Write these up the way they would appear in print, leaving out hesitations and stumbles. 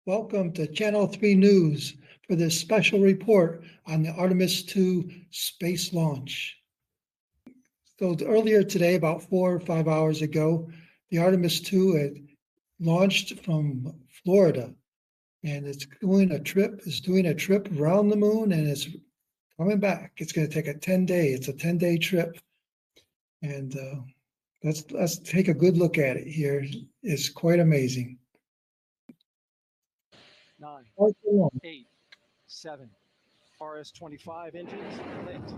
Welcome to Channel 3 News for this special report on the Artemis II space launch. So earlier today, about 4 or 5 hours ago, the Artemis II had launched from Florida, and it's doing a trip around the moon, and it's coming back. It's going to take a 10-day trip. And let's take a good look at it here. It's quite amazing. 9, 8, 7, RS-25 engines lit.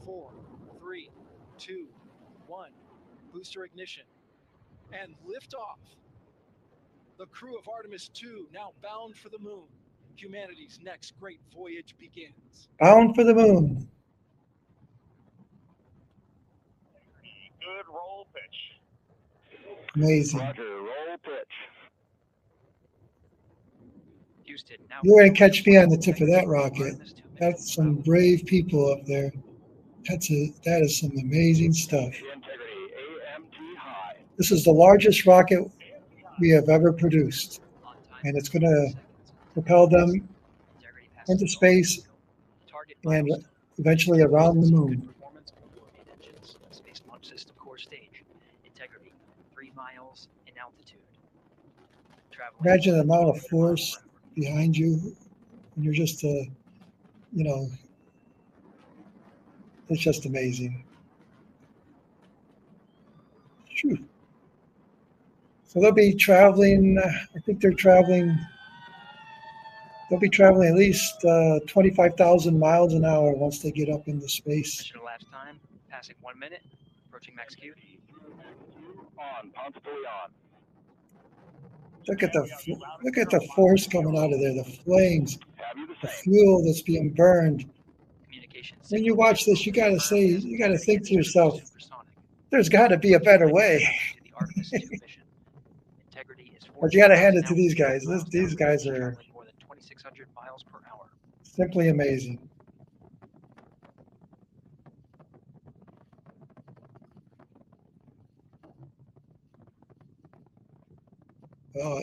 4, 3, 2, 1, booster ignition, and liftoff. The crew of Artemis II now bound for the moon. Humanity's next great voyage begins. Bound for the moon. Good roll pitch. Amazing. Roger, roll pitch. Houston, now You're going to catch me on the tip of that rocket. That's some brave people up there. That is some amazing stuff. Integrity, AMT high. This is the largest rocket we have ever produced, and it's going to propel them into space and eventually around the moon. Space launch system core stage. Integrity, 3 miles in altitude. Imagine the amount of force behind you, and you're just, it's just amazing. Phew. So they'll be traveling, I think they'll be traveling at least 25,000 miles an hour once they get up into space. Mission elapsed time, passing 1 minute, approaching max Q. On, pounce fully on. Look at the force coming out of there, the flames, the fuel that's being burned. When you watch this, you got to think to yourself, there's got to be a better way. But you got to hand it to these guys. These guys are more than 2,600 miles per hour. simply amazing.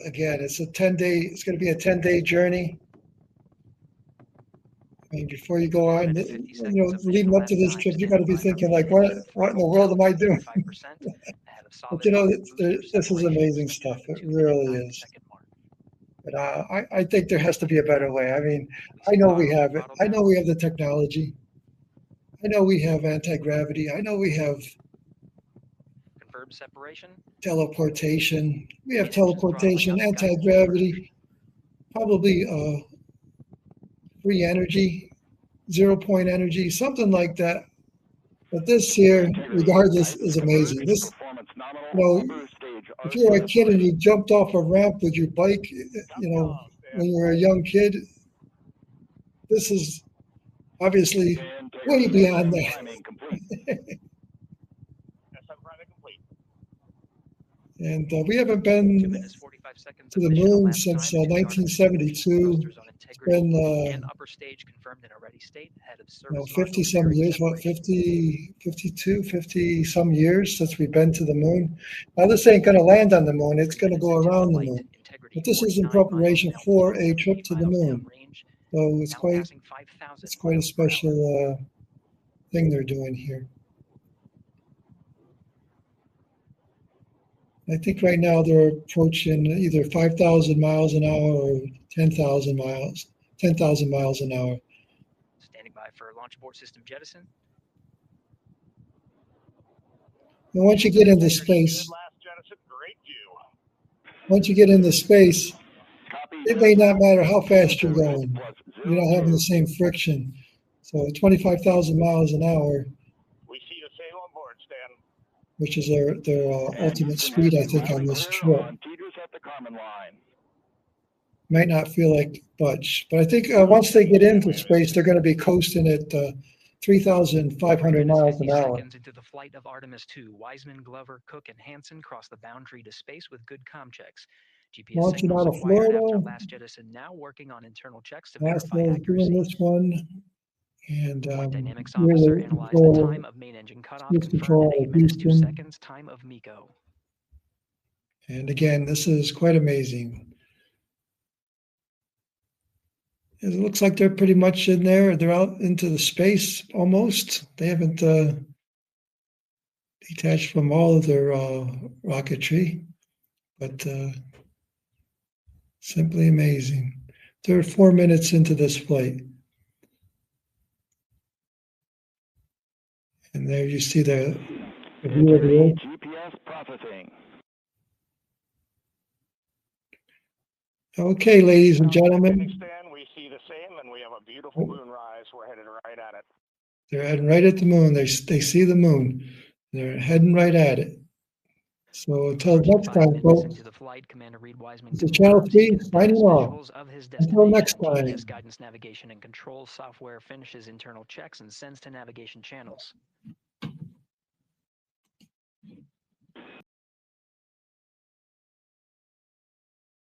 Again, it's going to be a 10-day journey. I mean, before you go on, leading up to this trip, you got to be thinking like, what in the world am I doing? But this is amazing stuff. It really is. But I think there has to be a better way. I mean, I know we have it. I know we have the technology. I know we have anti-gravity. I know we have Confirmed separation. teleportation. We have teleportation, anti-gravity, probably free energy, 0-point energy, something like that. But this here, regardless, is amazing. This, if you were a kid and you jumped off a ramp with your bike, when you were a young kid, this is obviously way beyond that. And we haven't been to the moon since 1972. It's been upper stage confirmed in a ready state ahead of 50 some years, 50 some years since we've been to the moon. Now this ain't going to land on the moon, it's going to go around the moon. But this is in preparation for a trip to the moon. So it's quite a special thing they're doing here. I think right now they're approaching either 5,000 miles an hour or 10,000 miles an hour. Standing by for launch abort system jettison. And once you get into space, it may not matter how fast you're going. You're not having the same friction. So 25,000 miles an hour, which is their ultimate speed, I think, on this trip. Might not feel like much, but I think once they get into space, they're going to be coasting at 3,500 miles an hour. Into the flight of Artemis II, Wiseman, Glover, Cook, and Hansen cross the boundary to space with good comm checks. GPS Launching signals out of acquired Florida. after last jettison, now working on internal checks to NASA verify is accuracy. doing this one, and Dynamics officer analyzed the time of main engine cutoff, confirmed in 8 minutes 2 seconds, time of MECO. And again, this is quite amazing. It looks like they're pretty much in there. They're out into the space almost. They haven't detached from all of their rocketry, but simply amazing. They're 4 minutes into this flight. And there you see the view of the Earth. GPS processing. Okay, ladies and gentlemen, Stan, we see the same, and we have a beautiful moonrise. We're headed right at it. they're heading right at the moon. They see the moon. They're heading right at it. So until next time, folks, Into the flight, Commander Reed Wiseman this is Channel confirms he 3 can signing advance off. visuals of his Until destination. next GPS time. guidance, navigation, and control software finishes internal checks and sends to navigation channels.